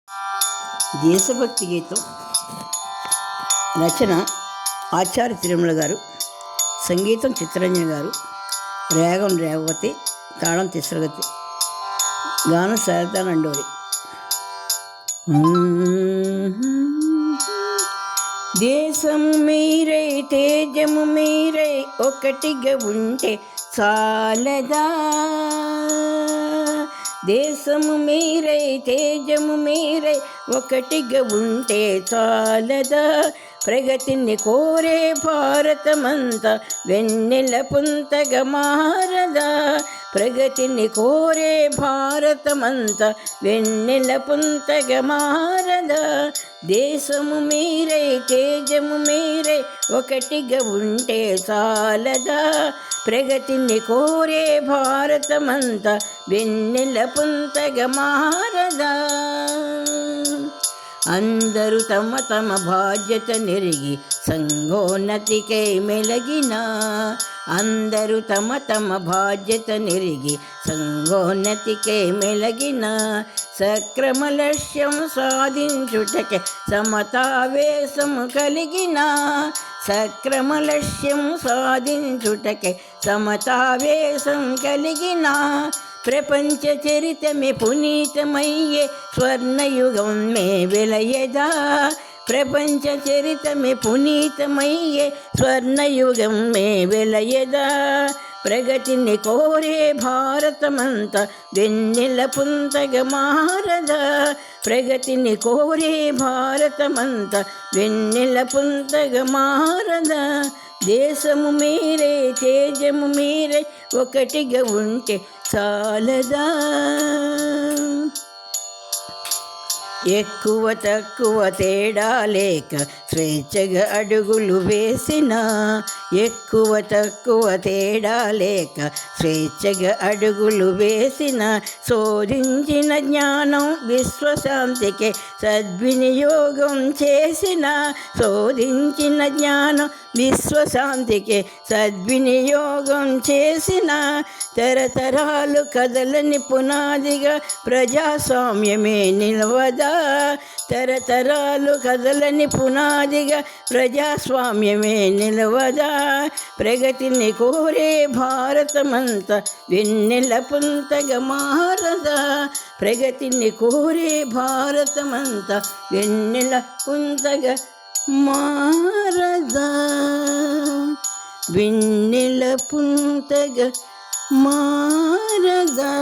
దేశభక్తి గీతం రచన ఆచార్య తిరుమల గారు, సంగీతం చిత్తరంజన్ గారు, రాగం రేవతి, తాళం తిస్రగతి, గానం శారదా నండూరి. దేశము మీరై తేజము మీరై ఒకటిగా ఉంటే చాలదా, దేశము మీరై తేజము మీరై ఒకటిగా ఉంటే చాలదా, ప్రగతిని కోరే భారతమంతా వెన్నెల పుంతగా మారదా, ప్రగతిని కోరే భారతమంతా వెన్నెల పుంతగా మారదా, దేశము మీరై తేజము మీరై ఒకటిగా ఉంటే చాలదా, ప్రగతిని కోరే భారతమంతా వెన్నెల పుంతగా మారదా. అందరూ తమ తమ బాధ్యత నెరిగి సంఘోన్నతికై మెలగిన, అందరూ తమ తమ బాధ్యత నెరిగి సంఘోన్నతికై మెలగిన, సక్రమ లక్ష్యం సాధించుటకే సమతావేశము కలిగిన, సక్రమ లక్ష్యం సాధించుటకే సమతావేశం కలిగిన, ప్రపంచ చరితమే పునీతమయ్యే స్వర్ణయుగం మే వెలయదా, ప్రపంచ చరితమే పునీతమయ్యే స్వర్ణయుగం మే వెలయదా, ప్రగతిని కోరే భారతమంతా వెన్నెల పుంతగా మారదా, ప్రగతిని కోరే భారతమంతా వెన్నెల పుంతగా మారదా, దేశము మీరే తేజము మీరే ఒకటిగా ఉంటే చాలదా, ఎక్కువ తక్కువ తేడా లేక స్వేచ్ఛగా అడుగులు వేసిన, ఎక్కువ తక్కువ తేడా లేక స్వేచ్ఛగా అడుగులు వేసిన, శోధించిన జ్ఞానం విశ్వశాంతికి సద్వినియోగం చేసిన, శోధించిన జ్ఞానం విశ్వశాంతికి సద్వినియోగం చేసిన, తరతరాలు కదలని పునాదిగా ప్రజాస్వామ్యమే నిలవదా, తరతరాలు కదలని పునాదిగా ప్రజాస్వామ్యమే నిలవదా, ప్రగతిని కోరే భారతమంతా వెన్నెల పుంతగా మారదా, ప్రగతిని కోరే భారతమంతా వెన్నెల పుంతగా మారదా, వెన్నెల పుంతగా మారదా.